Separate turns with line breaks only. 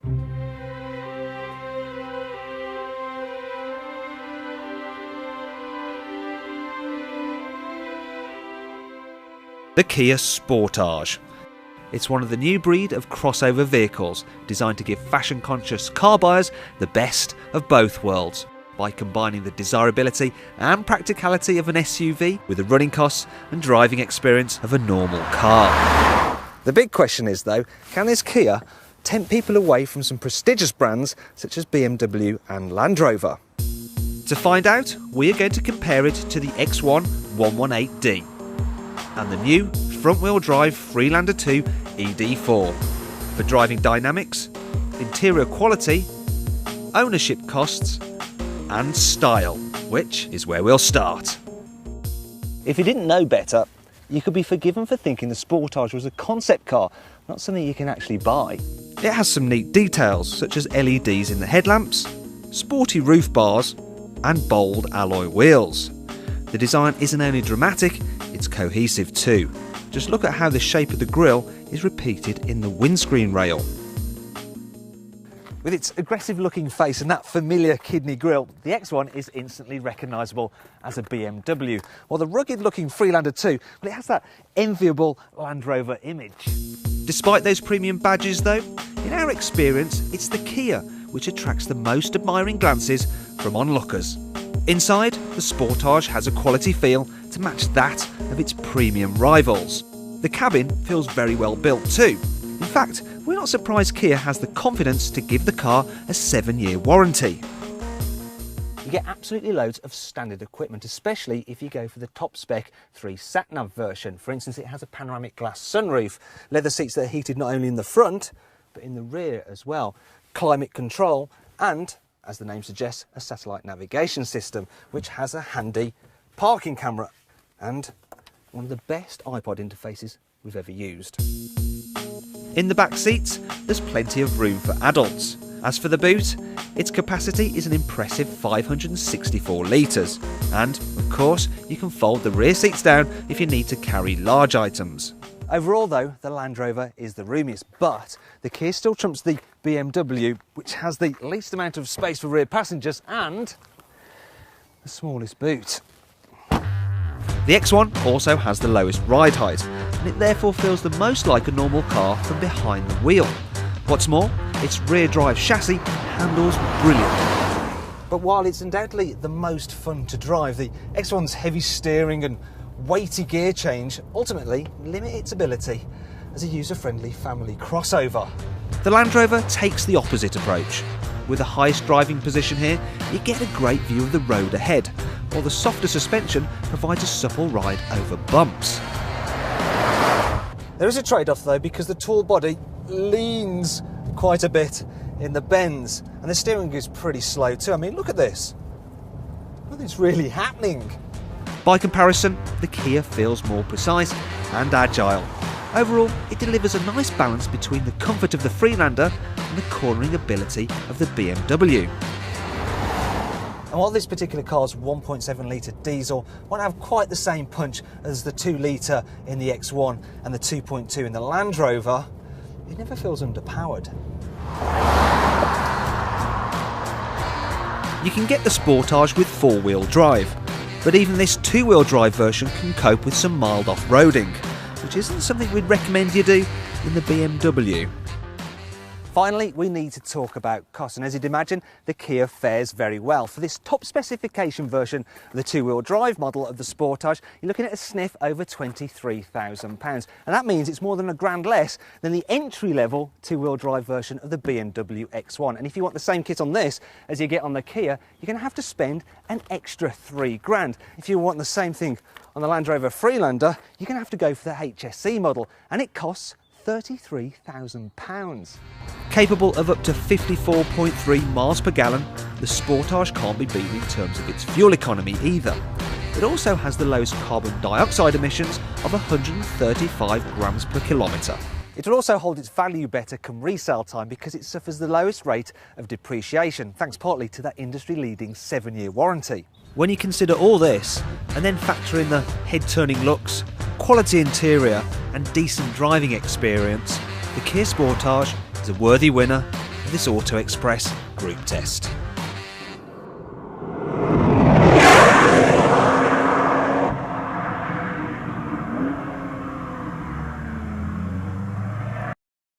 The Kia Sportage. It's one of the new breed of crossover vehicles designed to give fashion-conscious car buyers the best of both worlds by combining the desirability and practicality of an SUV with the running costs and driving experience of a normal car. The big question is though, can this Kia tempt people away from some prestigious brands such as BMW and Land Rover? To find out, we are going to compare it to the X1 118D and the new front-wheel drive Freelander 2 ED4 for driving dynamics, interior quality, ownership costs and style, which is where we'll start. If you didn't know better, you could be forgiven for thinking the Sportage was a concept car, not something you can actually buy. It has some neat details such as LEDs in the headlamps, sporty roof bars and bold alloy wheels. The design isn't only dramatic, it's cohesive too. Just look at how the shape of the grille is repeated in the windscreen rail. With its aggressive looking face and that familiar kidney grille, the X1 is instantly recognisable as a BMW, while the rugged looking Freelander 2, well, it has that enviable Land Rover image. Despite those premium badges though, in our experience it's the Kia which attracts the most admiring glances from onlookers. Inside, the Sportage has a quality feel to match that of its premium rivals. The cabin feels very well built too. In fact, we're not surprised Kia has the confidence to give the car a 7-year warranty. You get absolutely loads of standard equipment, especially if you go for the top spec 3 sat-nav version. For instance, it has a panoramic glass sunroof, leather seats that are heated not only in the front, but in the rear as well, climate control and, as the name suggests, a satellite navigation system, which has a handy parking camera and one of the best iPod interfaces we've ever used. In the back seats, there's plenty of room for adults. As for the boot, its capacity is an impressive 564 litres. And, of course, you can fold the rear seats down if you need to carry large items. Overall though, the Land Rover is the roomiest, but the Kia still trumps the BMW, which has the least amount of space for rear passengers and the smallest boot. The X1 also has the lowest ride height, and it therefore feels the most like a normal car from behind the wheel. What's more, its rear drive chassis handles brilliantly. But while it's undoubtedly the most fun to drive, the X1's heavy steering and weighty gear change ultimately limit its ability as a user-friendly family crossover. The Land Rover takes the opposite approach. With the highest driving position here, you get a great view of the road ahead, while the softer suspension provides a supple ride over bumps. There is a trade-off though, because the tall body leans quite a bit in the bends, and the steering is pretty slow too. I mean, look at this. Nothing's really happening. By comparison, the Kia feels more precise and agile. Overall, it delivers a nice balance between the comfort of the Freelander and the cornering ability of the BMW. And while this particular car's 1.7 litre diesel won't have quite the same punch as the 2 litre in the X1 and the 2.2 in the Land Rover, it never feels underpowered. You can get the Sportage with 4-wheel drive, but even this 2-wheel drive version can cope with some mild off-roading, which isn't something we'd recommend you do in the BMW. Finally, we need to talk about cost, and as you'd imagine, the Kia fares very well. For this top specification version of the 2-wheel drive model of the Sportage, you're looking at a sniff over £23,000, and that means it's more than £1,000 less than the entry-level 2-wheel drive version of the BMW X1. And if you want the same kit on this as you get on the Kia, you're going to have to spend an extra £3,000. If you want the same thing on the Land Rover Freelander, you're going to have to go for the HSC model, and it costs £33,000. Capable of up to 54.3 miles per gallon, the Sportage can't be beaten in terms of its fuel economy either. It also has the lowest carbon dioxide emissions of 135 grams per kilometre. It will also hold its value better come resale time because it suffers the lowest rate of depreciation, thanks partly to that industry-leading 7-year warranty. When you consider all this, and then factor in the head-turning looks, quality interior and decent driving experience, the Kia Sportage is a worthy winner of this Auto Express group test.